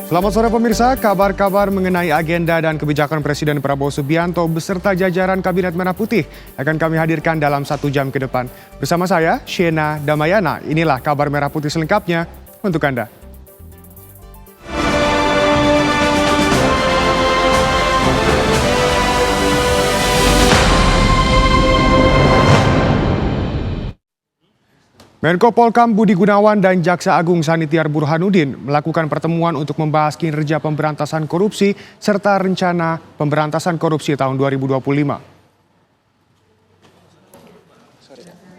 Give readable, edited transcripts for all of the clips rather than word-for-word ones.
Selamat sore pemirsa, kabar-kabar mengenai agenda dan kebijakan Presiden Prabowo Subianto beserta jajaran Kabinet Merah Putih akan kami hadirkan dalam 1 jam ke depan. Bersama saya, Shena Damayana, inilah kabar Merah Putih selengkapnya untuk Anda. Menko Polkam Budi Gunawan dan Jaksa Agung Sanitiar Burhanuddin melakukan pertemuan untuk membahas kinerja pemberantasan korupsi serta rencana pemberantasan korupsi tahun 2025.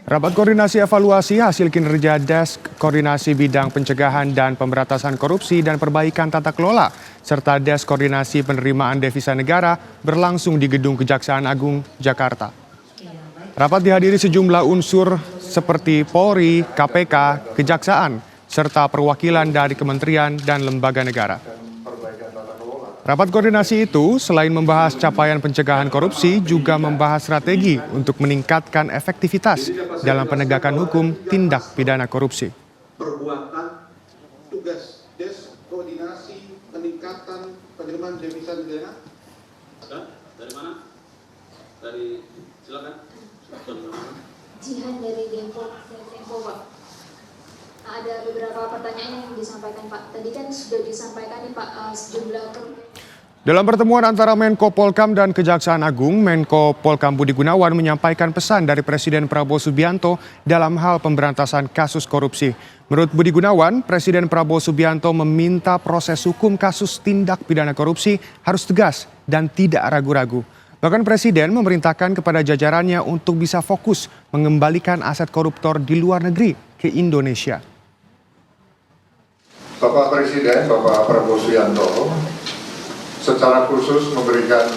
Rapat koordinasi evaluasi hasil kinerja Desk Koordinasi Bidang Pencegahan dan Pemberantasan Korupsi dan Perbaikan Tata Kelola serta Desk Koordinasi Penerimaan Devisa Negara berlangsung di Gedung Kejaksaan Agung, Jakarta. Rapat dihadiri sejumlah unsur seperti Polri, KPK, Kejaksaan, serta perwakilan dari kementerian dan lembaga negara. Rapat koordinasi itu selain membahas capaian pencegahan korupsi juga membahas strategi untuk meningkatkan efektivitas dalam penegakan hukum tindak pidana korupsi. Perbuatan tugas Desk Koordinasi Peningkatan Penerimaan Devisa Negara. Dari mana? Dari silakan. Jihan dari Tempo Pak. Ada beberapa pertanyaan yang disampaikan Pak. Tadi kan sudah disampaikan nih Pak sejumlah. Dalam pertemuan antara Menko Polkam dan Kejaksaan Agung, Menko Polkam Budi Gunawan menyampaikan pesan dari Presiden Prabowo Subianto dalam hal pemberantasan kasus korupsi. Menurut Budi Gunawan, Presiden Prabowo Subianto meminta proses hukum kasus tindak pidana korupsi harus tegas dan tidak ragu-ragu. Bahkan Presiden memerintahkan kepada jajarannya untuk bisa fokus mengembalikan aset koruptor di luar negeri ke Indonesia. Bapak Presiden, Bapak Prabowo Subianto, secara khusus memberikan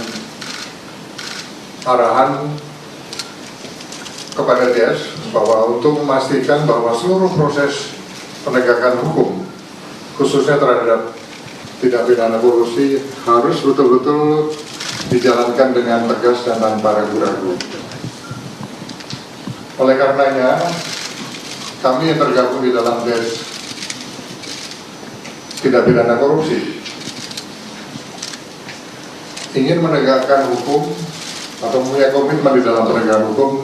arahan kepada Des bahwa untuk memastikan bahwa seluruh proses penegakan hukum, khususnya terhadap tindak pidana korupsi, harus betul-betul dijalankan dengan tegas dan tanpa ragu-ragu. Oleh karenanya, kami yang tergabung di dalam Des Tindak Pidana Korupsi ingin menegakkan hukum atau punya komitmen di dalam penegakan hukum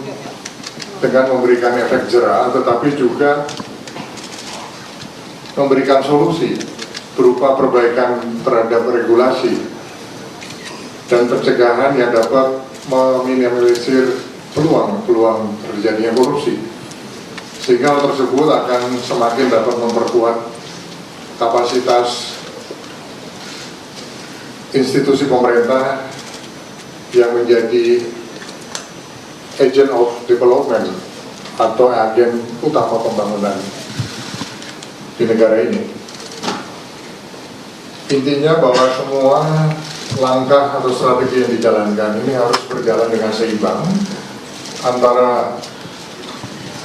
dengan memberikan efek jera, tetapi juga memberikan solusi berupa perbaikan terhadap regulasi dan pencegahan yang dapat meminimalisir peluang terjadinya korupsi, sehingga hal tersebut akan semakin dapat memperkuat kapasitas institusi pemerintah yang menjadi agent of development atau agen utama pembangunan di negara ini. Intinya bahwa semua langkah atau strategi yang dijalankan ini harus berjalan dengan seimbang antara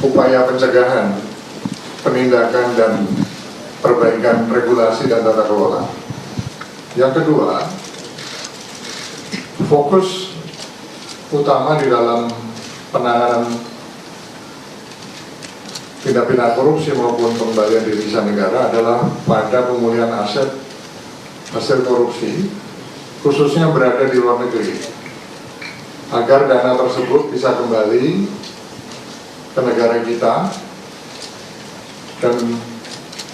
upaya pencegahan, penindakan, dan perbaikan regulasi dan tata kelola. Yang kedua, fokus utama di dalam penanganan tindak pidana korupsi maupun pengembalian devisa negara adalah pada pemulihan aset hasil korupsi, khususnya berada di luar negeri, agar dana tersebut bisa kembali ke negara kita dan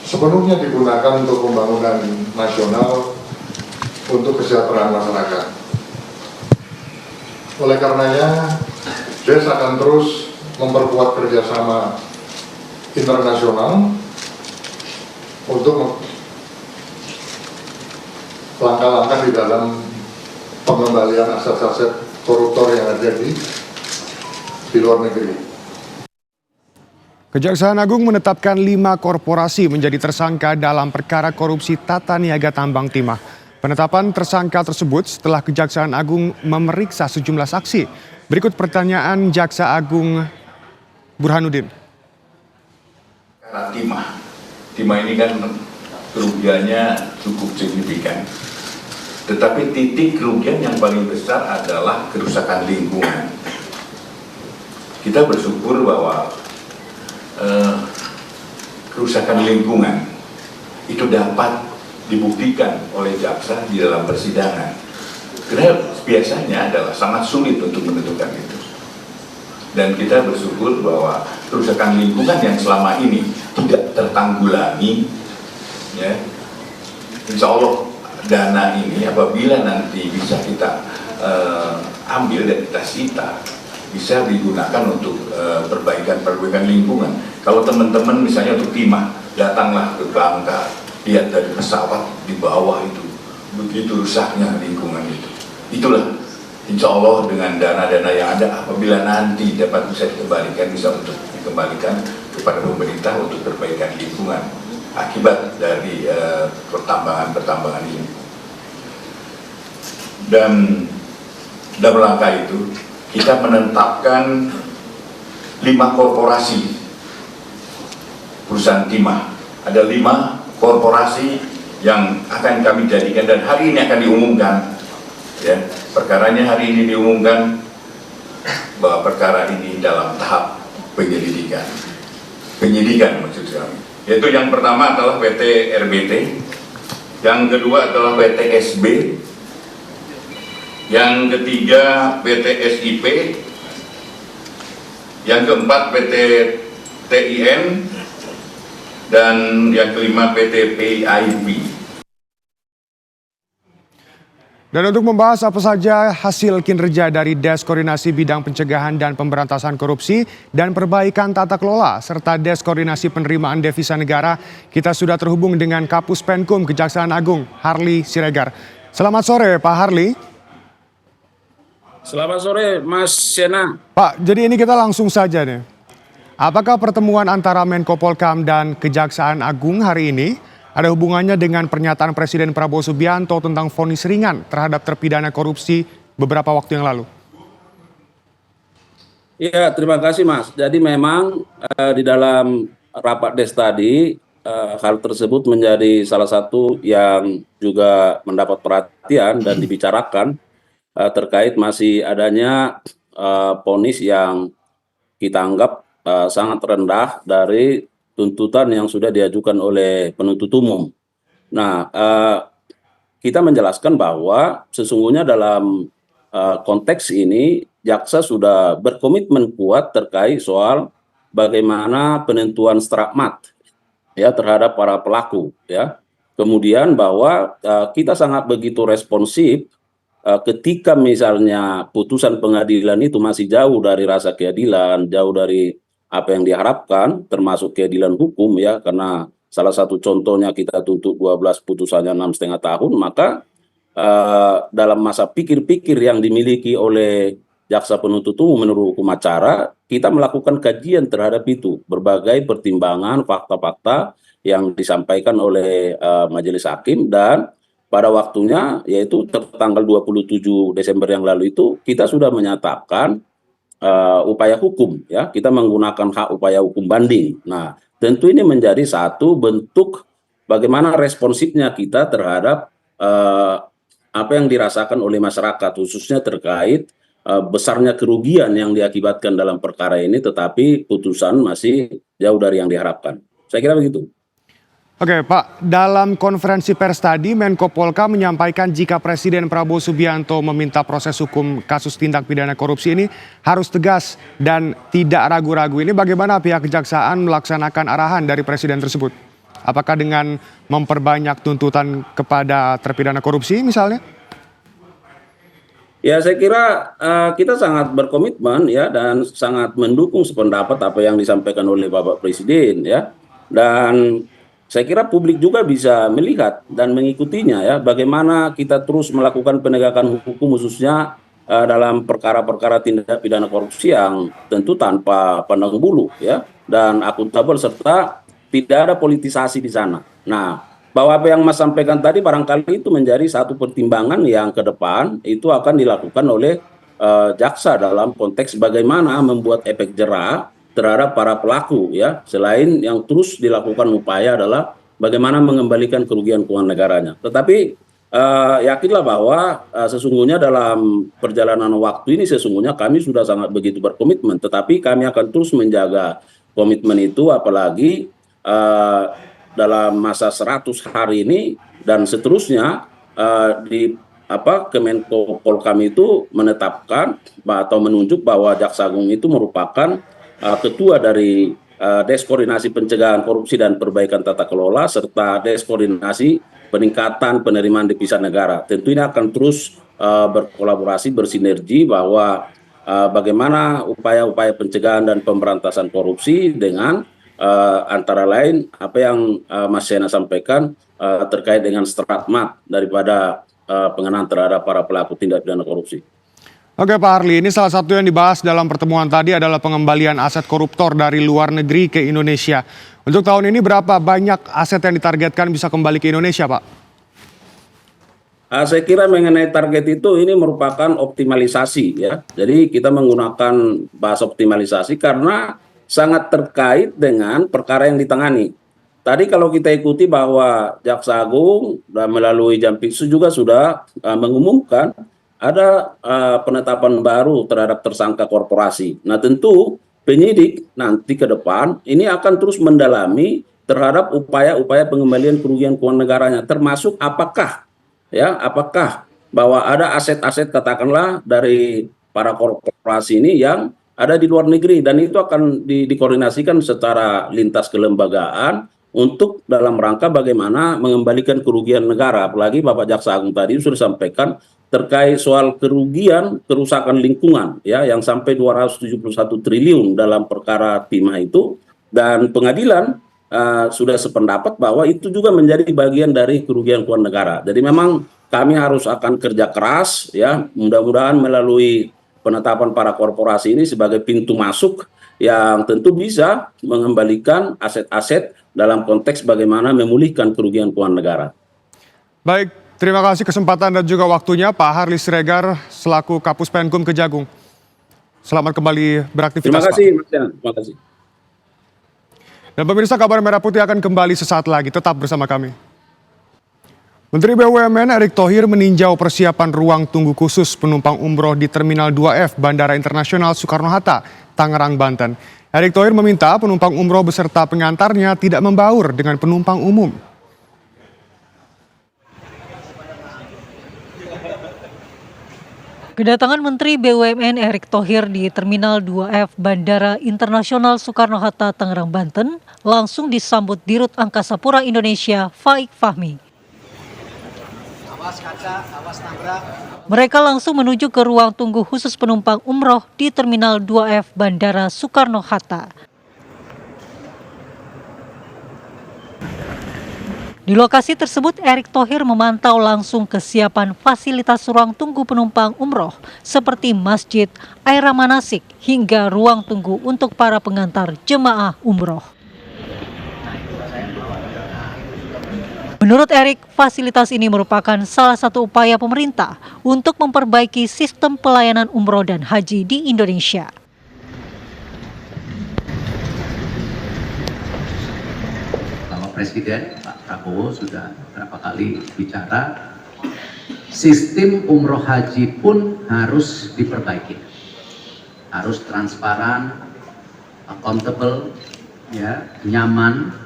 sepenuhnya digunakan untuk pembangunan nasional untuk kesejahteraan masyarakat. Oleh karenanya, Des akan terus memperkuat kerjasama internasional untuk langkah-langkah di dalam pengembalian aset-aset koruptor yang ada di luar negeri. Kejaksaan Agung menetapkan 5 korporasi menjadi tersangka dalam perkara korupsi tata niaga tambang timah. Penetapan tersangka tersebut setelah Kejaksaan Agung memeriksa sejumlah saksi. Berikut pertanyaan Jaksa Agung Burhanuddin. Timah ini kan kerugiannya cukup signifikan. Tetapi titik kerugian yang paling besar adalah kerusakan lingkungan. Kita bersyukur bahwa kerusakan lingkungan itu dapat dibuktikan oleh jaksa di dalam persidangan. Karena biasanya adalah sangat sulit untuk menentukan itu. Dan kita bersyukur bahwa kerusakan lingkungan yang selama ini tidak tertanggulangi, ya, insya Allah dana ini apabila nanti bisa kita ambil dan kita sita, bisa digunakan untuk perbaikan lingkungan. Kalau teman-teman misalnya untuk timah, datanglah ke Bangka, lihat dari pesawat di bawah itu, begitu rusaknya lingkungan itu. Itulah insya Allah dengan dana-dana yang ada apabila nanti dapat bisa dikembalikan, bisa untuk dikembalikan kepada pemerintah untuk perbaikan lingkungan akibat dari pertambangan ini. Dan dalam rangka itu kita menetapkan 5 korporasi perusahaan timah. Ada 5 korporasi yang akan kami jadikan dan hari ini akan diumumkan. Ya, perkaranya hari ini diumumkan bahwa perkara ini dalam tahap penyidikan maksud kami. Yaitu yang pertama adalah PT RBT, yang kedua adalah PT SB, yang ketiga PT SIP, yang keempat PT TIN, dan yang kelima PT PIP. Dan untuk membahas apa saja hasil kinerja dari Des Koordinasi Bidang Pencegahan dan Pemberantasan Korupsi dan Perbaikan Tata Kelola serta Des Koordinasi Penerimaan Devisa Negara, kita sudah terhubung dengan Kapus Penkum Kejaksaan Agung, Harli Siregar. Selamat sore Pak Harli. Selamat sore Mas Sena. Pak, jadi ini kita langsung saja nih. Apakah pertemuan antara Menko Polkam dan Kejaksaan Agung hari ini ada hubungannya dengan pernyataan Presiden Prabowo Subianto tentang vonis ringan terhadap terpidana korupsi beberapa waktu yang lalu? Iya, terima kasih Mas. Jadi memang di dalam rapat Des tadi hal tersebut menjadi salah satu yang juga mendapat perhatian dan dibicarakan terkait masih adanya vonis yang kita anggap sangat rendah dari tuntutan yang sudah diajukan oleh penuntut umum. Nah, kita menjelaskan bahwa sesungguhnya dalam konteks ini jaksa sudah berkomitmen kuat terkait soal bagaimana penentuan stigmat ya terhadap para pelaku ya. Kemudian bahwa kita sangat begitu responsif ketika misalnya putusan pengadilan itu masih jauh dari rasa keadilan, jauh dari apa yang diharapkan, termasuk keadilan hukum ya, karena salah satu contohnya kita tuntut 12 putusannya 6,5 tahun, maka dalam masa pikir-pikir yang dimiliki oleh jaksa penuntut umum menurut hukum acara, kita melakukan kajian terhadap itu, berbagai pertimbangan, fakta-fakta yang disampaikan oleh majelis hakim, dan pada waktunya yaitu tanggal 27 Desember yang lalu itu kita sudah menyatakan upaya hukum ya, kita menggunakan hak upaya hukum banding. Nah, tentu ini menjadi satu bentuk bagaimana responsifnya kita terhadap apa yang dirasakan oleh masyarakat, khususnya terkait besarnya kerugian yang diakibatkan dalam perkara ini, tetapi putusan masih jauh dari yang diharapkan. Saya kira begitu. Oke Pak, dalam konferensi pers tadi Menko Polkam menyampaikan jika Presiden Prabowo Subianto meminta proses hukum kasus tindak pidana korupsi ini harus tegas dan tidak ragu-ragu. Ini bagaimana pihak kejaksaan melaksanakan arahan dari Presiden tersebut? Apakah dengan memperbanyak tuntutan kepada terpidana korupsi misalnya? Ya, saya kira kita sangat berkomitmen ya dan sangat mendukung sependapat apa yang disampaikan oleh Bapak Presiden ya. Dan saya kira publik juga bisa melihat dan mengikutinya ya, bagaimana kita terus melakukan penegakan hukum khususnya dalam perkara-perkara tindak pidana korupsi yang tentu tanpa pandang bulu ya dan akuntabel serta tidak ada politisasi di sana. Nah, bahwa apa yang Mas sampaikan tadi barangkali itu menjadi satu pertimbangan yang ke depan itu akan dilakukan oleh jaksa dalam konteks bagaimana membuat efek jera terhadap para pelaku ya, selain yang terus dilakukan upaya adalah bagaimana mengembalikan kerugian keuangan negaranya. Tetapi yakinlah bahwa sesungguhnya dalam perjalanan waktu ini sesungguhnya kami sudah sangat begitu berkomitmen, tetapi kami akan terus menjaga komitmen itu, apalagi dalam masa 100 hari ini dan seterusnya di Kemenko Polhukam itu menetapkan atau menunjuk bahwa Jaksa Agung itu merupakan ketua dari Des Koordinasi Pencegahan Korupsi dan Perbaikan Tata Kelola serta Des Koordinasi Peningkatan Penerimaan Devisa Negara. Tentu ini akan terus berkolaborasi, bersinergi bahwa bagaimana upaya-upaya pencegahan dan pemberantasan korupsi dengan antara lain apa yang Mas Sena sampaikan terkait dengan stratmat daripada pengenaan terhadap para pelaku tindak pidana korupsi. Oke Pak Harli, ini salah satu yang dibahas dalam pertemuan tadi adalah pengembalian aset koruptor dari luar negeri ke Indonesia. Untuk tahun ini berapa banyak aset yang ditargetkan bisa kembali ke Indonesia, Pak? Saya kira mengenai target itu ini merupakan optimalisasi ya. Jadi kita menggunakan bahasa optimalisasi karena sangat terkait dengan perkara yang ditangani. Tadi kalau kita ikuti bahwa Jaksa Agung melalui Jampitsus juga sudah mengumumkan ada penetapan baru terhadap tersangka korporasi. Nah tentu penyidik nanti ke depan ini akan terus mendalami terhadap upaya-upaya pengembalian kerugian keuangan negaranya, termasuk apakah bahwa ada aset-aset katakanlah dari para korporasi ini yang ada di luar negeri dan itu akan dikoordinasikan secara lintas kelembagaan untuk dalam rangka bagaimana mengembalikan kerugian negara. Apalagi Bapak Jaksa Agung tadi sudah sampaikan terkait soal kerusakan lingkungan ya yang sampai 271 triliun dalam perkara timah itu, dan pengadilan sudah sependapat bahwa itu juga menjadi bagian dari kerugian keuangan negara. Jadi memang kami akan kerja keras ya, mudah-mudahan melalui penetapan para korporasi ini sebagai pintu masuk yang tentu bisa mengembalikan aset-aset dalam konteks bagaimana memulihkan kerugian keuangan negara. Baik, terima kasih kesempatan dan juga waktunya Pak Harli Siregar selaku Kapus Penkum Kejagung. Selamat kembali beraktivitas. Terima kasih, Pak. Mas Jan. Terima kasih. Dan pemirsa, Kabar Merah Putih akan kembali sesaat lagi. Tetap bersama kami. Menteri BUMN Erick Thohir meninjau persiapan ruang tunggu khusus penumpang umroh di Terminal 2F Bandara Internasional Soekarno-Hatta, Tangerang, Banten. Erick Thohir meminta penumpang umroh beserta pengantarnya tidak membaur dengan penumpang umum. Kedatangan Menteri BUMN Erick Thohir di Terminal 2F Bandara Internasional Soekarno-Hatta, Tangerang, Banten langsung disambut Dirut Angkasa Pura Indonesia, Faik Fahmi. Awas kaca, awas nabrak. Mereka langsung menuju ke ruang tunggu khusus penumpang umroh di Terminal 2F Bandara Soekarno-Hatta. Di lokasi tersebut, Erick Thohir memantau langsung kesiapan fasilitas ruang tunggu penumpang umroh seperti masjid, air manasik, hingga ruang tunggu untuk para pengantar jemaah umroh. Menurut Erick, fasilitas ini merupakan salah satu upaya pemerintah untuk memperbaiki sistem pelayanan umroh dan haji di Indonesia. Bapak Presiden, Pak Prabowo sudah beberapa kali bicara, sistem umroh haji pun harus diperbaiki. Harus transparan, accountable, ya, nyaman.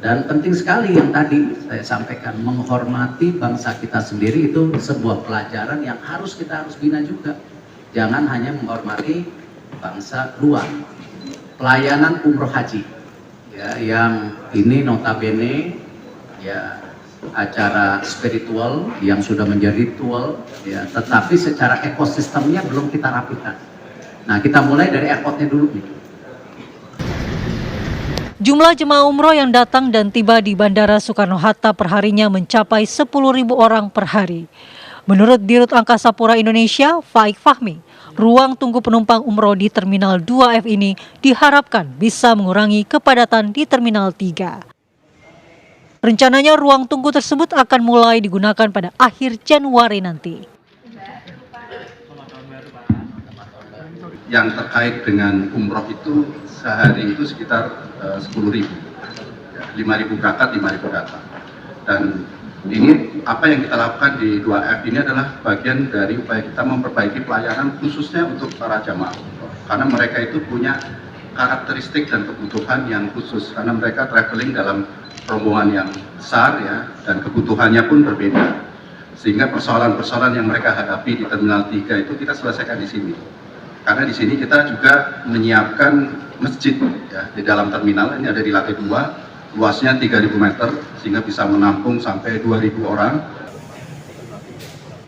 Dan penting sekali yang tadi saya sampaikan, menghormati bangsa kita sendiri itu sebuah pelajaran yang kita harus bina juga. Jangan hanya menghormati bangsa luar. Pelayanan umroh haji, ya, yang ini notabene ya acara spiritual yang sudah menjadi ritual, ya, tetapi secara ekosistemnya belum kita rapikan. Nah, kita mulai dari airportnya dulu gitu. Jumlah jemaah umroh yang datang dan tiba di Bandara Soekarno-Hatta perharinya mencapai 10.000 orang per hari. Menurut Dirut Angkasa Pura Indonesia, Faik Fahmi, ruang tunggu penumpang umroh di Terminal 2F ini diharapkan bisa mengurangi kepadatan di Terminal 3. Rencananya ruang tunggu tersebut akan mulai digunakan pada akhir Januari nanti. Yang terkait dengan umroh itu sehari itu sekitar 10.000, 5.000 berangkat, 5.000 datang. Dan ini apa yang kita lakukan di 2F ini adalah bagian dari upaya kita memperbaiki pelayanan khususnya untuk para jamaah umroh. Karena mereka itu punya karakteristik dan kebutuhan yang khusus karena mereka traveling dalam rombongan yang besar ya, dan kebutuhannya pun berbeda, sehingga persoalan-persoalan yang mereka hadapi di Terminal 3 itu kita selesaikan di sini. Karena di sini kita juga menyiapkan masjid ya, di dalam terminal. Ini ada di lantai 2, luasnya 3.000 meter sehingga bisa menampung sampai 2.000 orang.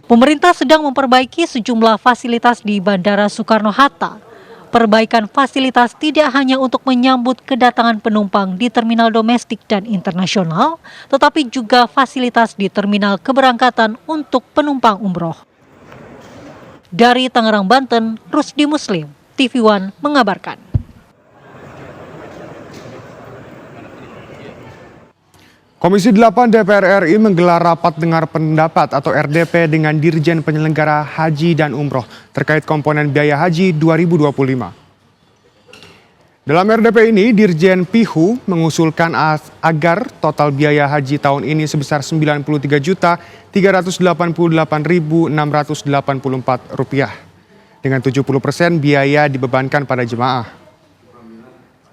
Pemerintah sedang memperbaiki sejumlah fasilitas di Bandara Soekarno-Hatta. Perbaikan fasilitas tidak hanya untuk menyambut kedatangan penumpang di terminal domestik dan internasional, tetapi juga fasilitas di terminal keberangkatan untuk penumpang umroh. Dari Tangerang, Banten, Rusdi Muslim, TV One mengabarkan. Komisi 8 DPR RI menggelar rapat dengar pendapat atau RDP dengan Dirjen Penyelenggara Haji dan Umroh terkait komponen biaya haji 2025. Dalam RDP ini, Dirjen PIHU mengusulkan agar total biaya haji tahun ini sebesar Rp93.388.684 dengan 70% biaya dibebankan pada jemaah.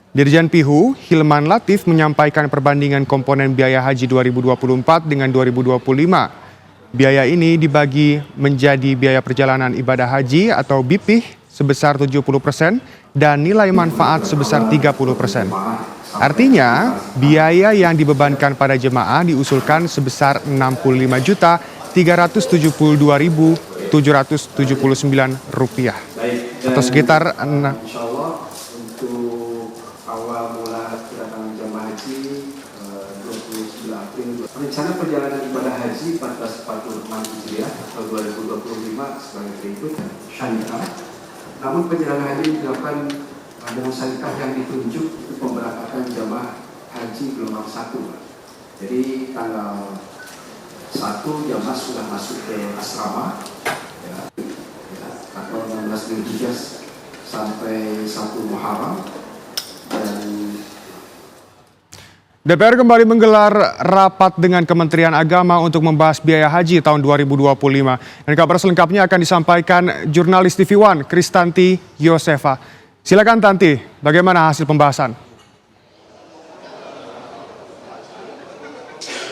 Dirjen PIHU, Hilman Latif, menyampaikan perbandingan komponen biaya haji 2024 dengan 2025. Biaya ini dibagi menjadi biaya perjalanan ibadah haji atau BIPIH sebesar 70% dan nilai manfaat sebesar 30%. Artinya, biaya yang dibebankan pada jemaah diusulkan sebesar Rp62.372.779 atau sekitar rencana perjalanan ibadah haji 1446 Hijriah atau 2025 sebagai berikut syariah. Namun perjalanan haji dilakukan dengan syariah yang ditunjuk untuk pemberangkatan jamaah haji gelombang 1. Jadi tanggal 1 jamaah sudah masuk ke asrama ya, atau 16 Zulhijjah sampai 1 Muharram. DPR kembali menggelar rapat dengan Kementerian Agama untuk membahas biaya haji tahun 2025. Dan kabar selengkapnya akan disampaikan jurnalis TV One, Kristanti Yosefa. Silakan Tanti, bagaimana hasil pembahasan?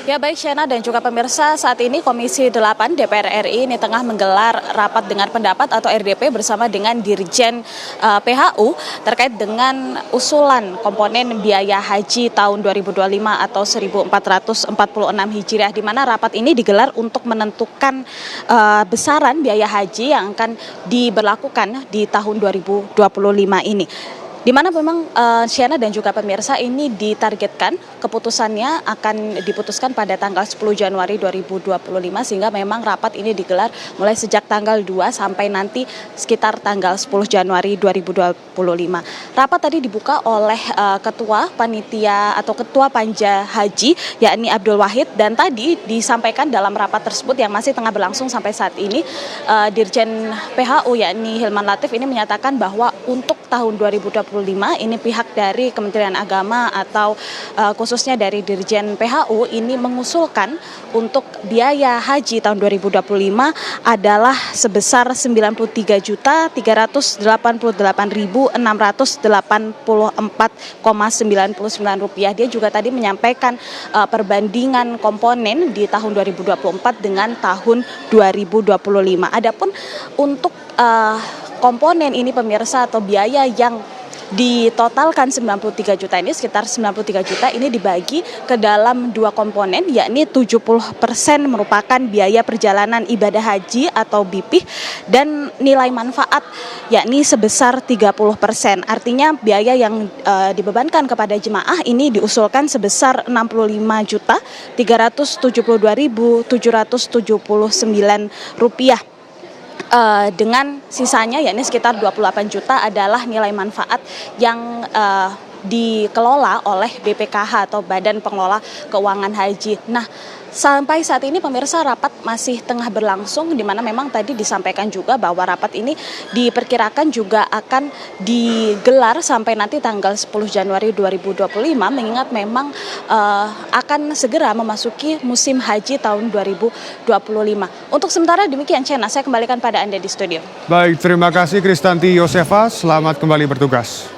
Ya baik Shena dan juga pemirsa, saat ini Komisi 8 DPR RI ini tengah menggelar rapat dengar pendapat atau RDP bersama dengan Dirjen PHU terkait dengan usulan komponen biaya haji tahun 2025 atau 1446 Hijriah, di mana rapat ini digelar untuk menentukan besaran biaya haji yang akan diberlakukan di tahun 2025 ini. Di mana memang Shena dan juga pemirsa ini ditargetkan keputusannya akan diputuskan pada tanggal 10 Januari 2025 sehingga memang rapat ini digelar mulai sejak tanggal 2 sampai nanti sekitar tanggal 10 Januari 2025. Rapat tadi dibuka oleh Ketua Panitia atau Ketua Panja Haji yakni Abdul Wahid, dan tadi disampaikan dalam rapat tersebut yang masih tengah berlangsung sampai saat ini Dirjen PHU yakni Hilman Latif ini menyatakan bahwa untuk tahun 2025 ini pihak dari Kementerian Agama atau khususnya dari Dirjen PHU ini mengusulkan untuk biaya haji tahun 2025 adalah sebesar Rp93.684,99. Dia juga tadi menyampaikan perbandingan komponen di tahun 2024 dengan tahun 2025. Adapun untuk komponen ini pemirsa atau biaya yang ditotalkan 93 juta ini, sekitar 93 juta ini dibagi ke dalam dua komponen, yakni 70% merupakan biaya perjalanan ibadah haji atau BIPIH dan nilai manfaat yakni sebesar 30%. Artinya biaya yang dibebankan kepada jemaah ini diusulkan sebesar Rp65.772.779. Dengan sisanya yakni sekitar 28 juta adalah nilai manfaat yang dikelola oleh BPKH atau Badan Pengelola Keuangan Haji. Nah, sampai saat ini pemirsa rapat masih tengah berlangsung, di mana memang tadi disampaikan juga bahwa rapat ini diperkirakan juga akan digelar sampai nanti tanggal 10 Januari 2025 mengingat memang akan segera memasuki musim haji tahun 2025. Untuk sementara demikian, Chena, saya kembalikan pada Anda di studio. Baik, terima kasih Kristanti Yosefa, selamat kembali bertugas.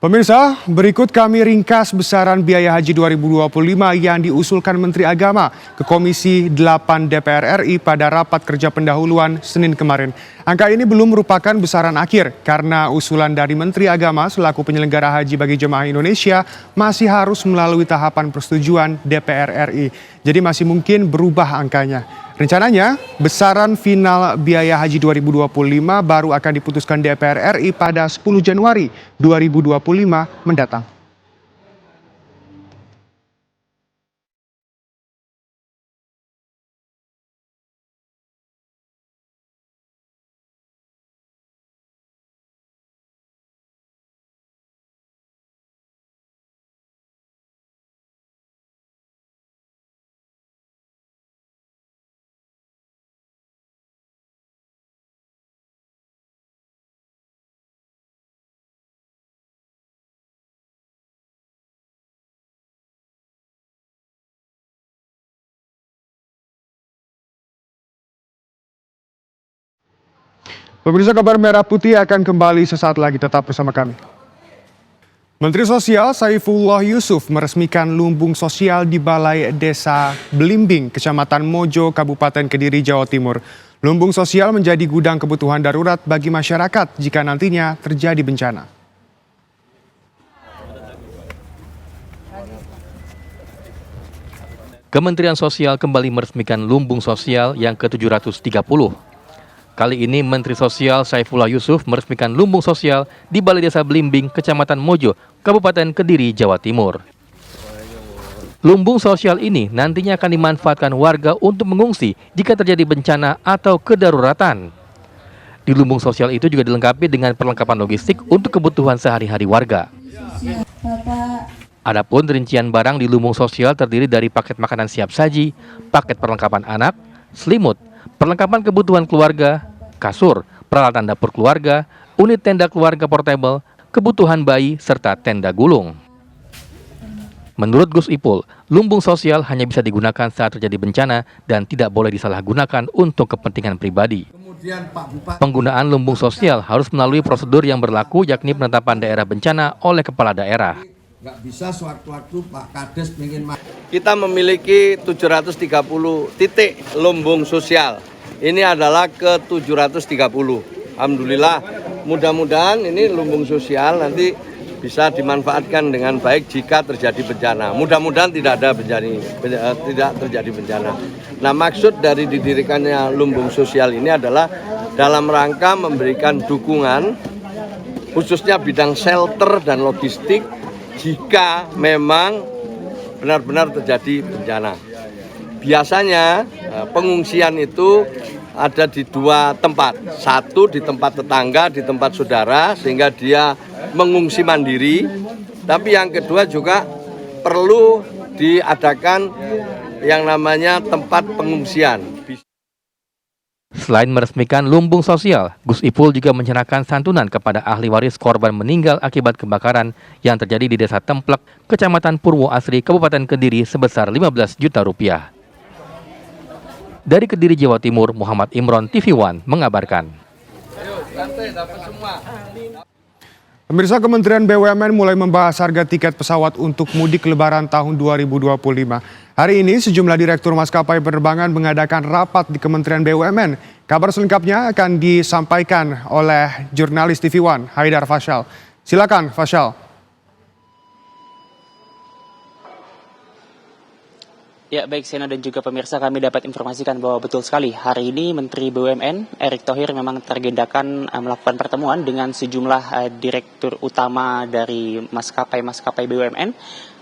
Pemirsa, berikut kami ringkas besaran biaya haji 2025 yang diusulkan Menteri Agama ke Komisi 8 DPR RI pada rapat kerja pendahuluan Senin kemarin. Angka ini belum merupakan besaran akhir karena usulan dari Menteri Agama selaku penyelenggara haji bagi jemaah Indonesia masih harus melalui tahapan persetujuan DPR RI. Jadi masih mungkin berubah angkanya. Rencananya, besaran final biaya haji 2025 baru akan diputuskan DPR RI pada 10 Januari 2025 mendatang. Pemirsa, kabar merah putih akan kembali sesaat lagi, tetap bersama kami. Menteri Sosial Saifullah Yusuf meresmikan lumbung sosial di Balai Desa Belimbing, Kecamatan Mojo, Kabupaten Kediri, Jawa Timur. Lumbung sosial menjadi gudang kebutuhan darurat bagi masyarakat jika nantinya terjadi bencana. Kementerian Sosial kembali meresmikan lumbung sosial yang ke-730. Kali ini Menteri Sosial Saifullah Yusuf meresmikan lumbung sosial di Balai Desa Belimbing, Kecamatan Mojo, Kabupaten Kediri, Jawa Timur. Lumbung sosial ini nantinya akan dimanfaatkan warga untuk mengungsi jika terjadi bencana atau kedaruratan. Di lumbung sosial itu juga dilengkapi dengan perlengkapan logistik untuk kebutuhan sehari-hari warga. Adapun rincian barang di lumbung sosial terdiri dari paket makanan siap saji, paket perlengkapan anak, selimut, perlengkapan kebutuhan keluarga, kasur, peralatan dapur keluarga, unit tenda keluarga portable, kebutuhan bayi, serta tenda gulung. Menurut Gus Ipul, lumbung sosial hanya bisa digunakan saat terjadi bencana dan tidak boleh disalahgunakan untuk kepentingan pribadi. Penggunaan lumbung sosial harus melalui prosedur yang berlaku, yakni penetapan daerah bencana oleh kepala daerah. Nggak bisa sewaktu-waktu Pak Kades ingin. Kita memiliki 730 titik lumbung sosial. Ini adalah ke-730. Alhamdulillah, mudah-mudahan ini lumbung sosial nanti bisa dimanfaatkan dengan baik jika terjadi bencana. Mudah-mudahan tidak terjadi bencana. Nah, maksud dari didirikannya lumbung sosial ini adalah dalam rangka memberikan dukungan khususnya bidang shelter dan logistik jika memang benar-benar terjadi bencana. Biasanya pengungsian itu ada di dua tempat. Satu di tempat tetangga, di tempat saudara, sehingga dia mengungsi mandiri. Tapi yang kedua juga perlu diadakan yang namanya tempat pengungsian. Selain meresmikan lumbung sosial, Gus Ipul juga menyerahkan santunan kepada ahli waris korban meninggal akibat kebakaran yang terjadi di Desa Templek, Kecamatan Purwo Asri, Kabupaten Kediri sebesar 15 juta rupiah. Dari Kediri, Jawa Timur, Muhammad Imron, TV One mengabarkan. Pemirsa, Kementerian BUMN mulai membahas harga tiket pesawat untuk mudik lebaran tahun 2025. Hari ini sejumlah direktur maskapai penerbangan mengadakan rapat di Kementerian BUMN. Kabar selengkapnya akan disampaikan oleh jurnalis TV One, Haidar Fashal. Silakan, Fashal. Ya, baik Sena dan juga pemirsa, kami dapat informasikan bahwa betul sekali hari ini Menteri BUMN Erick Thohir memang tergendakan melakukan pertemuan dengan sejumlah direktur utama dari maskapai BUMN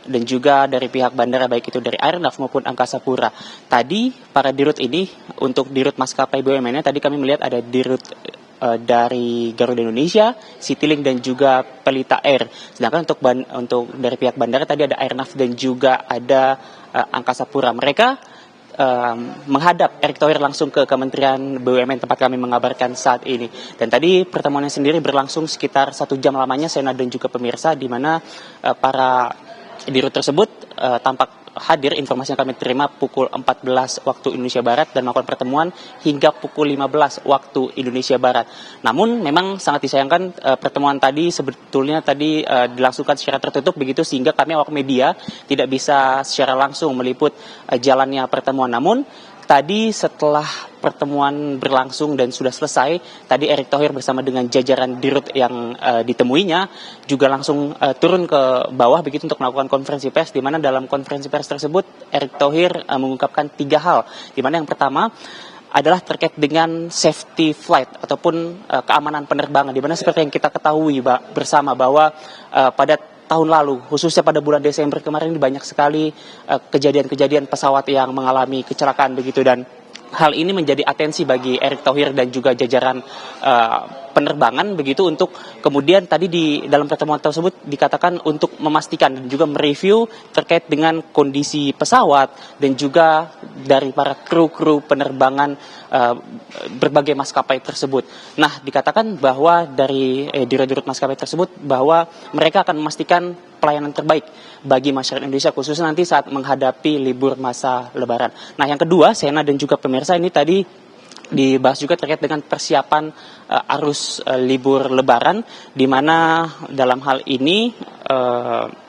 dan juga dari pihak bandara, baik itu dari Airnav maupun Angkasa Pura. Tadi para dirut ini, untuk dirut maskapai BUMN-nya tadi kami melihat ada dirut dari Garuda Indonesia, Citylink dan juga Pelita Air. Sedangkan untuk dari pihak bandara tadi ada Airnav dan juga ada Angkasa Pura. Mereka menghadap Erick Thohir langsung ke Kementerian BUMN tempat kami mengabarkan saat ini. Dan tadi pertemuannya sendiri berlangsung sekitar 1 jam lamanya, Sena dan juga pemirsa, di mana para dirut tersebut tampak hadir, informasi yang kami terima pukul 14 waktu Indonesia Barat dan melakukan pertemuan hingga pukul 15 waktu Indonesia Barat. Namun memang sangat disayangkan pertemuan tadi sebetulnya dilangsungkan secara tertutup begitu, sehingga kami awak media tidak bisa secara langsung meliput jalannya pertemuan. Namun tadi setelah pertemuan berlangsung dan sudah selesai, tadi Erick Thohir bersama dengan jajaran dirut yang ditemuinya juga langsung turun ke bawah begitu untuk melakukan konferensi pers, di mana dalam konferensi pers tersebut Erick Thohir mengungkapkan 3 hal, di mana yang pertama adalah terkait dengan safety flight ataupun keamanan penerbangan, di mana seperti yang kita ketahui bersama bahwa pada tahun lalu, khususnya pada bulan Desember kemarin, banyak sekali kejadian-kejadian pesawat yang mengalami kecelakaan begitu, dan hal ini menjadi atensi bagi Erick Thohir dan juga jajaran penerbangan begitu, untuk kemudian tadi di dalam pertemuan tersebut dikatakan untuk memastikan dan juga mereview terkait dengan kondisi pesawat dan juga dari para kru penerbangan berbagai maskapai tersebut. Nah, dikatakan bahwa dari dirut maskapai tersebut bahwa mereka akan memastikan pelayanan terbaik bagi masyarakat Indonesia, khususnya nanti saat menghadapi libur masa Lebaran. Nah, yang kedua, Sena dan juga pemirsa, ini tadi dibahas juga terkait dengan persiapan arus libur Lebaran, di mana dalam hal ini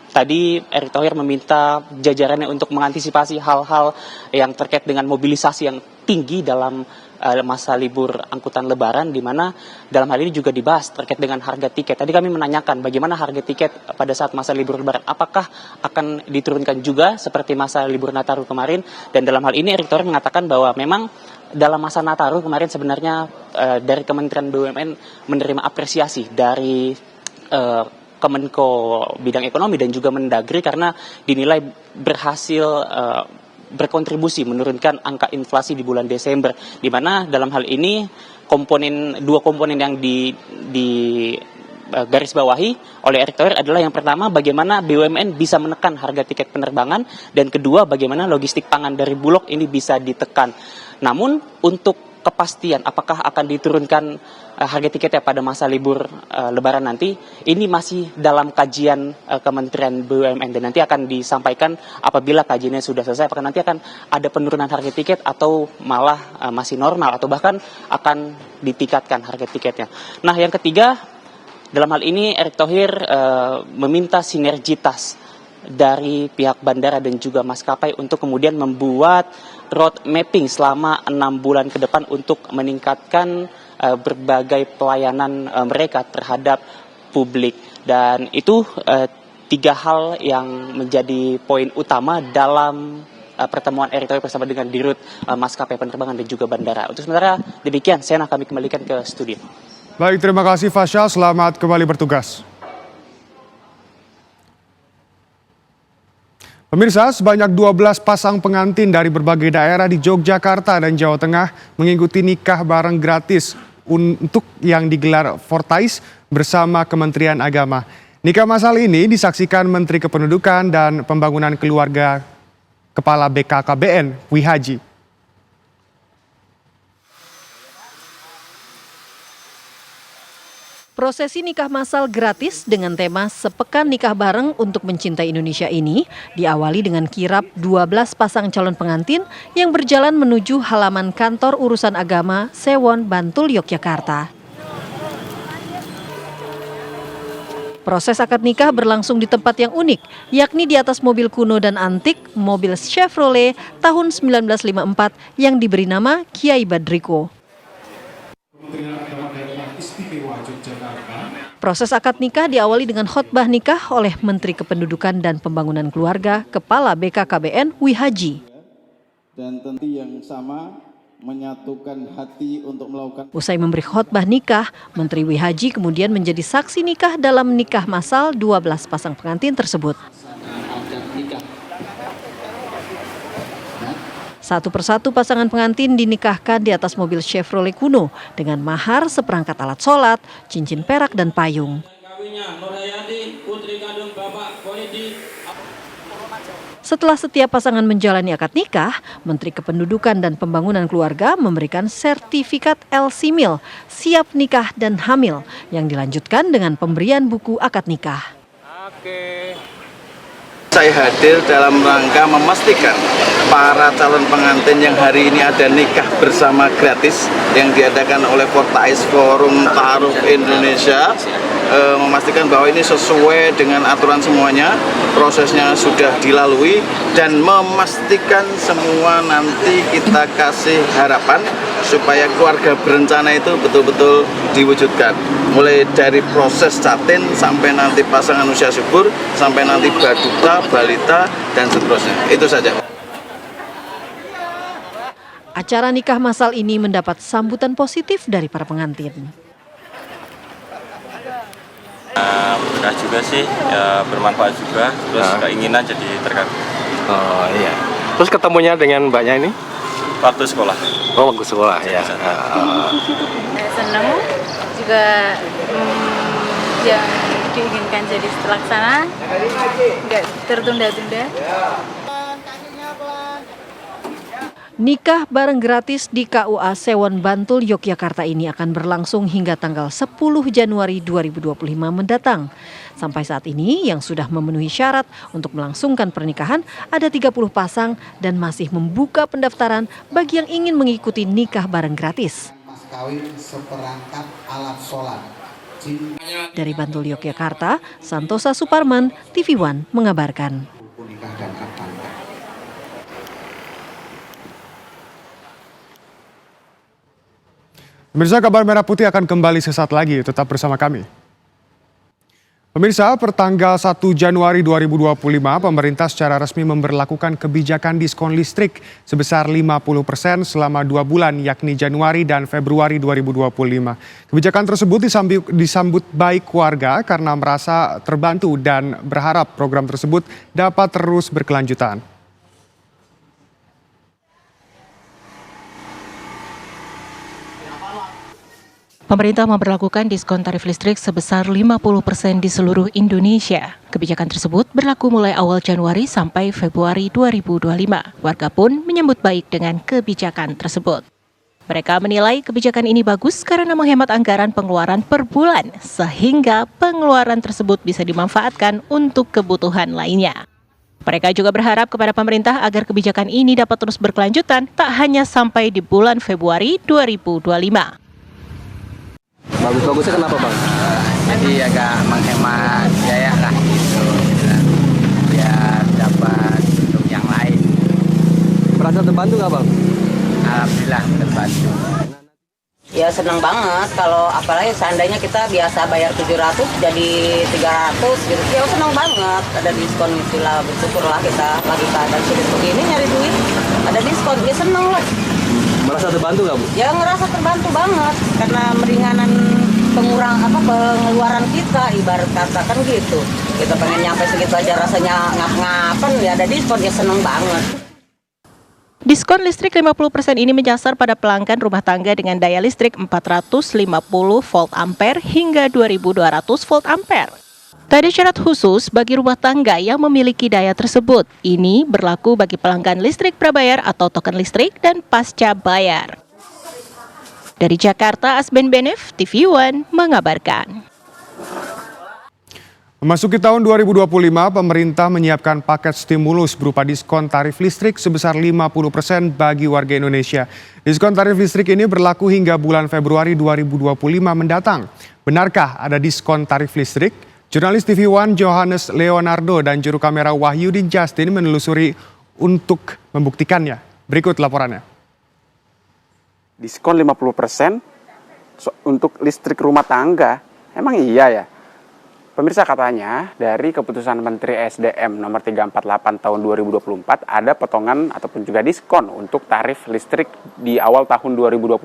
tadi Erick Thohir meminta jajarannya untuk mengantisipasi hal-hal yang terkait dengan mobilisasi yang tinggi dalam masa libur angkutan Lebaran, di mana dalam hal ini juga dibahas terkait dengan harga tiket. Tadi kami menanyakan bagaimana harga tiket pada saat masa libur Lebaran, apakah akan diturunkan juga seperti masa libur Nataru kemarin, dan dalam hal ini Erick Thohir mengatakan bahwa memang dalam masa Nataru kemarin sebenarnya dari Kementerian BUMN menerima apresiasi dari Kemenko Bidang Ekonomi dan juga Mendagri karena dinilai berhasil berkontribusi menurunkan angka inflasi di bulan Desember, di mana dalam hal ini dua komponen yang di garis bawahi oleh Erick Thohir adalah yang pertama, bagaimana BUMN bisa menekan harga tiket penerbangan, dan kedua, bagaimana logistik pangan dari Bulog ini bisa ditekan. Namun untuk kepastian apakah akan diturunkan harga tiketnya pada masa libur Lebaran nanti, ini masih dalam kajian Kementerian BUMN, dan nanti akan disampaikan apabila kajiannya sudah selesai, apakah nanti akan ada penurunan harga tiket atau malah masih normal atau bahkan akan ditingkatkan harga tiketnya. Nah, yang ketiga, dalam hal ini Erick Thohir meminta sinergitas dari pihak bandara dan juga maskapai untuk kemudian membuat road mapping selama 6 bulan ke depan untuk meningkatkan berbagai pelayanan mereka terhadap publik. Dan itu 3 hal yang menjadi poin utama dalam pertemuan Erick Thohir bersama dengan dirut maskapai penerbangan dan juga bandara. Untuk sementara demikian, saya kami kembalikan ke studio. Baik, terima kasih Fasya, selamat kembali bertugas. Pemirsa, sebanyak 12 pasang pengantin dari berbagai daerah di Yogyakarta dan Jawa Tengah mengikuti nikah bareng gratis untuk yang digelar Fortais bersama Kementerian Agama. Nikah massal ini disaksikan Menteri Kependudukan dan Pembangunan Keluarga Kepala BKKBN, Wihaji. Prosesi nikah massal gratis dengan tema Sepekan Nikah Bareng untuk Mencintai Indonesia ini diawali dengan kirap 12 pasang calon pengantin yang berjalan menuju halaman kantor urusan agama Sewon, Bantul, Yogyakarta. Proses akad nikah berlangsung di tempat yang unik, yakni di atas mobil kuno dan antik, mobil Chevrolet tahun 1954 yang diberi nama Kiai Badriko. Proses akad nikah diawali dengan khotbah nikah oleh Menteri Kependudukan dan Pembangunan Keluarga Kepala BKKBN, Wihaji. Dan tentu yang sama menyatukan hati untuk melakukan. Usai memberi khotbah nikah, Menteri Wihaji kemudian menjadi saksi nikah dalam nikah massal 12 pasang pengantin tersebut. Satu persatu pasangan pengantin dinikahkan di atas mobil Chevrolet kuno dengan mahar seperangkat alat sholat, cincin perak, dan payung. Setelah setiap pasangan menjalani akad nikah, Menteri Kependudukan dan Pembangunan Keluarga memberikan sertifikat LC-MIL, siap nikah dan hamil, yang dilanjutkan dengan pemberian buku akad nikah. Saya hadir dalam rangka memastikan para calon pengantin yang hari ini ada nikah bersama gratis yang diadakan oleh Fortais Forum Ta'aruf Indonesia, memastikan bahwa ini sesuai dengan aturan semuanya, prosesnya sudah dilalui, dan memastikan semua nanti kita kasih harapan supaya keluarga berencana itu betul-betul diwujudkan. Mulai dari proses catin sampai nanti pasangan usia subur, sampai nanti baduta, balita, dan seterusnya. Itu saja. Acara nikah massal ini mendapat sambutan positif dari para pengantin. Mudah juga sih, ya bermanfaat juga, terus keinginan jadi terkabul. Oh iya. Terus ketemunya dengan mbaknya ini? Waktu sekolah. Oh, waktu sekolah ya. Senang juga, yang diinginkan jadi terlaksana, nggak tertunda-tunda. Nikah bareng gratis di KUA Sewon Bantul, Yogyakarta ini akan berlangsung hingga tanggal 10 Januari 2025 mendatang. Sampai saat ini yang sudah memenuhi syarat untuk melangsungkan pernikahan ada 30 pasang dan masih membuka pendaftaran bagi yang ingin mengikuti nikah bareng gratis. Mas kawin seperangkat alat sholat. Dari Bantul, Yogyakarta, Santosa Suparman, TV One mengabarkan. Pemirsa, kabar Merah Putih akan kembali sesaat lagi, tetap bersama kami. Pemirsa, pertanggal 1 Januari 2025, pemerintah secara resmi memberlakukan kebijakan diskon listrik sebesar 50% selama 2 bulan, yakni Januari dan Februari 2025. Kebijakan tersebut disambut baik warga karena merasa terbantu dan berharap program tersebut dapat terus berkelanjutan. Pemerintah memberlakukan diskon tarif listrik sebesar 50% di seluruh Indonesia. Kebijakan tersebut berlaku mulai awal Januari sampai Februari 2025. Warga pun menyambut baik dengan kebijakan tersebut. Mereka menilai kebijakan ini bagus karena menghemat anggaran pengeluaran per bulan, sehingga pengeluaran tersebut bisa dimanfaatkan untuk kebutuhan lainnya. Mereka juga berharap kepada pemerintah agar kebijakan ini dapat terus berkelanjutan, tak hanya sampai di bulan Februari 2025. Bagus-bagusnya kenapa Bang? Jadi agak menghemat biaya lah gitu, biar dapat untuk yang lain. Merasa terbantu nggak Bang? Alhamdulillah terbantu. Ya senang banget, kalau apalagi seandainya kita biasa bayar 700 jadi 300 gitu, ya senang banget ada diskon itulah, bersyukurlah kita lagi keadaan sulit begini nyari duit, ada diskon, ya senang lah. Merasa terbantu nggak Bu? Ya ngerasa terbantu banget karena meringanan pengeluaran kita, ibarat katakan gitu. Kita pengen nyampe segitu aja rasanya ngap-ngapan, ya ada diskon, ya seneng banget. Diskon listrik 50% ini menyasar pada pelanggan rumah tangga dengan daya listrik 450 volt ampere hingga 2200 volt ampere. Tak ada syarat khusus bagi rumah tangga yang memiliki daya tersebut. Ini berlaku bagi pelanggan listrik prabayar atau token listrik dan pasca bayar. Dari Jakarta, Asben Benef, TV One mengabarkan. Memasuki tahun 2025, pemerintah menyiapkan paket stimulus berupa diskon tarif listrik sebesar 50% bagi warga Indonesia. Diskon tarif listrik ini berlaku hingga bulan Februari 2025 mendatang. Benarkah ada diskon tarif listrik? Jurnalis TV One Johannes Leonardo dan juru kamera Wahyudi Justin menelusuri untuk membuktikannya. Berikut laporannya. Diskon 50% untuk listrik rumah tangga, emang iya ya? Pemirsa, katanya dari keputusan Menteri SDM nomor 348 tahun 2024 ada potongan ataupun juga diskon untuk tarif listrik di awal tahun 2025.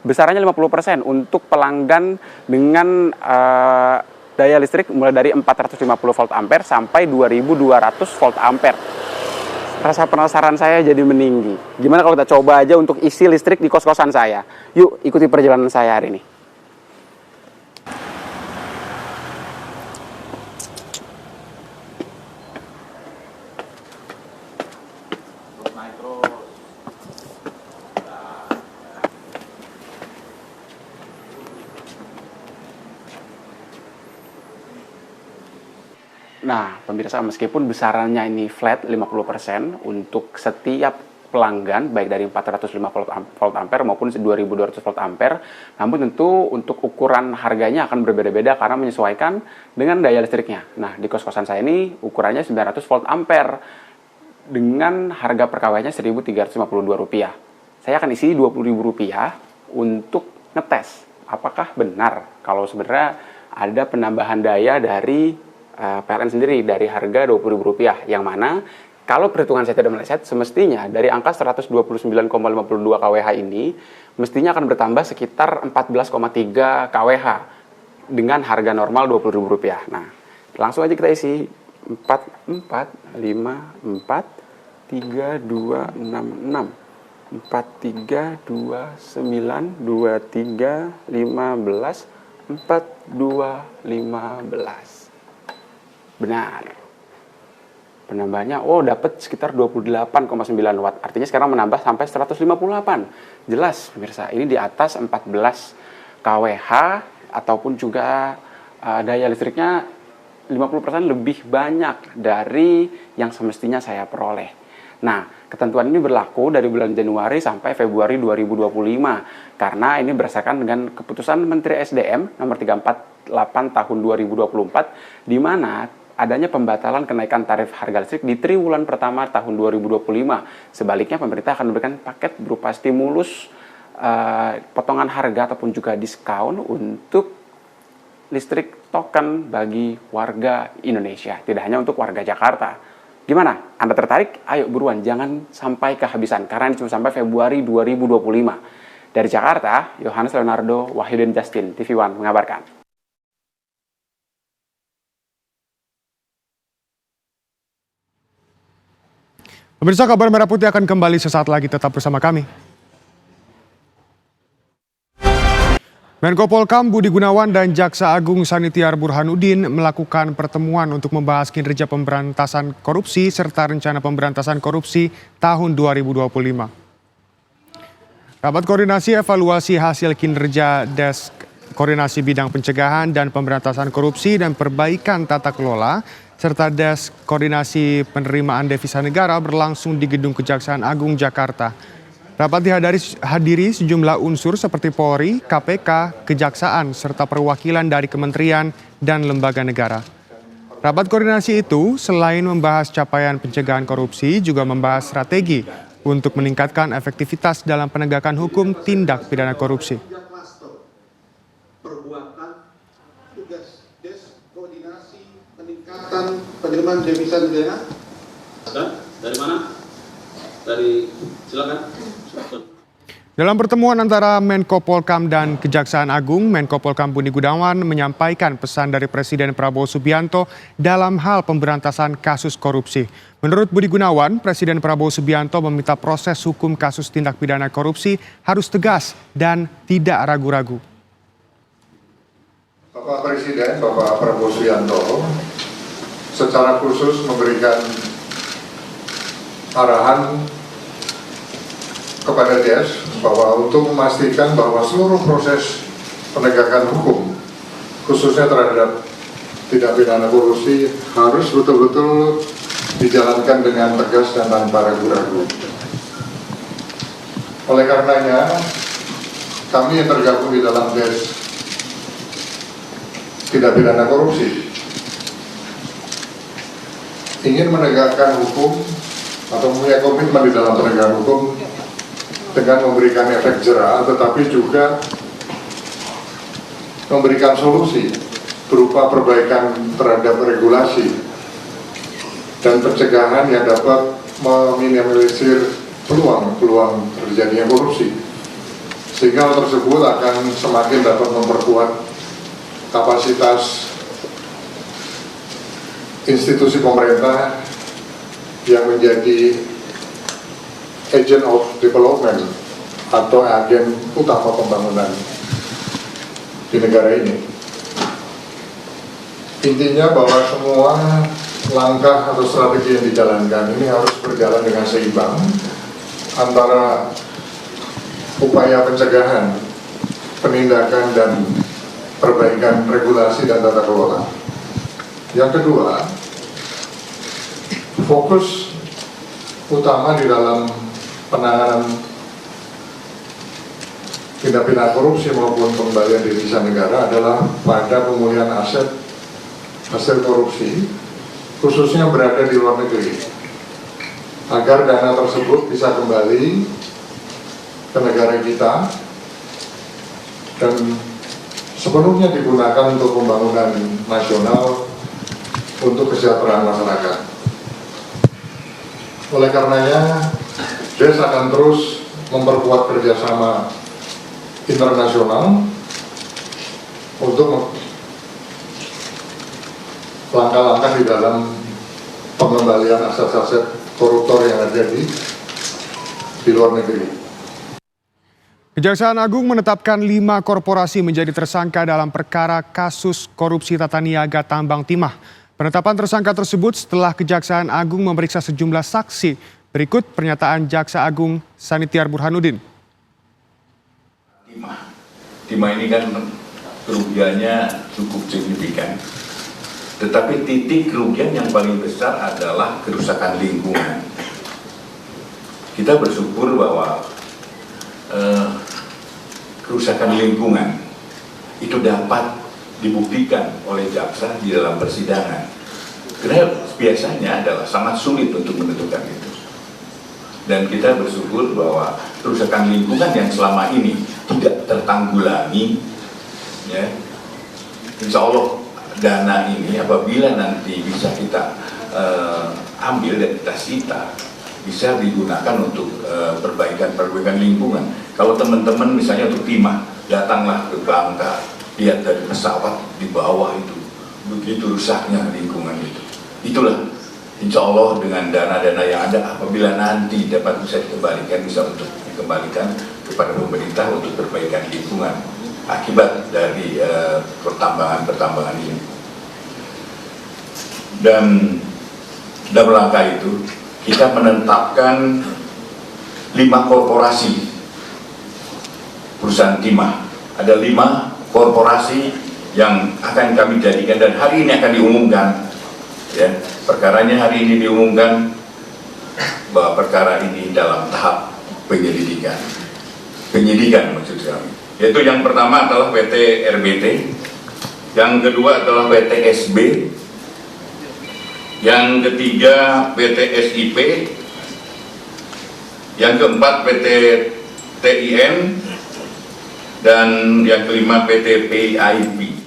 Besarannya 50% untuk pelanggan dengan daya listrik mulai dari 450 volt ampere sampai 2200 volt ampere. Rasa penasaran saya jadi meninggi. Gimana kalau kita coba aja untuk isi listrik di kos-kosan saya? Yuk ikuti perjalanan saya hari ini. Nah, pemirsa, meskipun besarannya ini flat 50% untuk setiap pelanggan, baik dari 405 volt ampere maupun 2200 volt ampere, namun tentu untuk ukuran harganya akan berbeda-beda karena menyesuaikan dengan daya listriknya. Nah, di kos-kosan saya ini ukurannya 900 volt ampere dengan harga per kW-nya Rp1.352. Saya akan isi Rp20.000 untuk ngetes apakah benar kalau sebenarnya ada penambahan daya dari PLN sendiri dari harga Rp20.000, yang mana kalau perhitungan saya tidak meleset, semestinya dari angka 129,52 kWh ini mestinya akan bertambah sekitar 14,3 kWh dengan harga normal Rp20.000. Nah, langsung aja kita isi 4, 4, 5, 4, 3, 2, 6, 6, 4, 3, 2, 9, 2, 3, 15, 4, 2, 15. Benar. Penambahannya, dapat sekitar 28,9 watt. Artinya sekarang menambah sampai 158. Jelas, pemirsa, ini di atas 14 kWh ataupun juga daya listriknya 50% lebih banyak dari yang semestinya saya peroleh. Nah, ketentuan ini berlaku dari bulan Januari sampai Februari 2025 karena ini berdasarkan dengan keputusan Menteri SDM nomor 348 tahun 2024 di mana adanya pembatalan kenaikan tarif harga listrik di triwulan pertama tahun 2025. Sebaliknya, pemerintah akan memberikan paket berupa stimulus, potongan harga ataupun juga diskon untuk listrik token bagi warga Indonesia, tidak hanya untuk warga Jakarta. Gimana? Anda tertarik? Ayo buruan, jangan sampai kehabisan karena ini cuma sampai Februari 2025. Dari Jakarta, Yohanes Leonardo, Wahidin Justin, TV One mengabarkan. Pemirsa, kabar Merah Putih akan kembali sesaat lagi, tetap bersama kami. Menko Polkam Budi Gunawan dan Jaksa Agung Sanitiar Burhanuddin melakukan pertemuan untuk membahas kinerja pemberantasan korupsi serta rencana pemberantasan korupsi tahun 2025. Rapat koordinasi evaluasi hasil kinerja Desk Koordinasi Bidang Pencegahan dan Pemberantasan Korupsi dan Perbaikan Tata Kelola serta Desk Koordinasi Penerimaan Devisa Negara berlangsung di Gedung Kejaksaan Agung Jakarta. Rapat dihadiri sejumlah unsur seperti Polri, KPK, Kejaksaan, serta perwakilan dari kementerian dan lembaga negara. Rapat koordinasi itu selain membahas capaian pencegahan korupsi juga membahas strategi untuk meningkatkan efektivitas dalam penegakan hukum tindak pidana korupsi. Penerimaan devisa negara. Dari mana? Silakan. Dalam pertemuan antara Menko Polkam dan Kejaksaan Agung, Menko Polkam Budi Gunawan menyampaikan pesan dari Presiden Prabowo Subianto dalam hal pemberantasan kasus korupsi. Menurut Budi Gunawan, Presiden Prabowo Subianto meminta proses hukum kasus tindak pidana korupsi harus tegas dan tidak ragu-ragu. Bapak Presiden, Bapak Prabowo Subianto secara khusus memberikan arahan kepada DES bahwa untuk memastikan bahwa seluruh proses penegakan hukum khususnya terhadap tindak pidana korupsi harus betul-betul dijalankan dengan tegas dan tanpa ragu-ragu. Oleh karenanya, kami yang tergabung di dalam DES tindak pidana korupsi ingin menegakkan hukum atau punya komitmen di dalam penegakan hukum dengan memberikan efek jera, tetapi juga memberikan solusi berupa perbaikan terhadap regulasi dan pencegahan yang dapat meminimalisir peluang terjadinya korupsi. Sehingga hal tersebut akan semakin dapat memperkuat kapasitas institusi pemerintah yang menjadi agent of development atau agen utama pembangunan di negara ini. Intinya bahwa semua langkah atau strategi yang dijalankan ini harus berjalan dengan seimbang antara upaya pencegahan, penindakan, dan perbaikan regulasi dan tata kelola. Yang kedua, fokus utama di dalam penanganan tindak pidana korupsi maupun pengembalian devisa negara adalah pada pemulihan aset hasil korupsi, khususnya berada di luar negeri, agar dana tersebut bisa kembali ke negara kita dan sepenuhnya digunakan untuk pembangunan nasional untuk kesejahteraan masyarakat. Oleh karenanya, DES akan terus memperkuat kerjasama internasional untuk langkah-langkah di dalam pengembalian aset-aset koruptor yang ada di luar negeri. Kejaksaan Agung menetapkan 5 korporasi menjadi tersangka dalam perkara kasus korupsi tata niaga tambang timah. Penetapan tersangka tersebut setelah Kejaksaan Agung memeriksa sejumlah saksi. Berikut pernyataan Jaksa Agung Sanitiar Burhanuddin. Timah ini kan kerugiannya cukup signifikan. Tetapi titik kerugian yang paling besar adalah kerusakan lingkungan. Kita bersyukur bahwa kerusakan lingkungan itu dapat dibuktikan oleh jaksa di dalam persidangan. Karena biasanya adalah sangat sulit untuk menentukan itu. Dan kita bersyukur bahwa kerusakan lingkungan yang selama ini tidak tertanggulangi, ya, insya Allah dana ini apabila nanti bisa kita ambil dan kita sita, bisa digunakan untuk perbaikan lingkungan. Kalau teman-teman misalnya untuk timah, datanglah ke Bangka, lihat dari pesawat di bawah itu, begitu rusaknya lingkungan itu. Itulah insya Allah dengan dana-dana yang ada, apabila nanti dapat bisa dikembalikan, bisa untuk dikembalikan kepada pemerintah untuk perbaikan lingkungan akibat dari pertambangan ini. Dan dalam rangka itu kita menetapkan 5 korporasi perusahaan timah. Ada 5 korporasi yang akan kami jadikan dan hari ini akan diumumkan. Ya, perkaranya hari ini diumumkan bahwa perkara ini dalam tahap penyidikan maksud kami. Yaitu yang pertama adalah PT RBT, yang kedua adalah PT SB, yang ketiga PT SIP, yang keempat PT TIN, dan yang kelima PT PIP.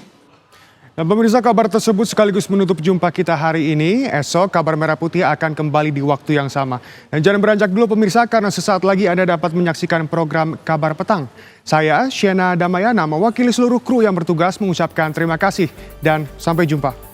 Dan pemirsa, kabar tersebut sekaligus menutup jumpa kita hari ini. Esok Kabar Merah Putih akan kembali di waktu yang sama. Dan jangan beranjak dulu pemirsa, karena sesaat lagi Anda dapat menyaksikan program Kabar Petang. Saya, Shena Damayana, mewakili seluruh kru yang bertugas mengucapkan terima kasih dan sampai jumpa.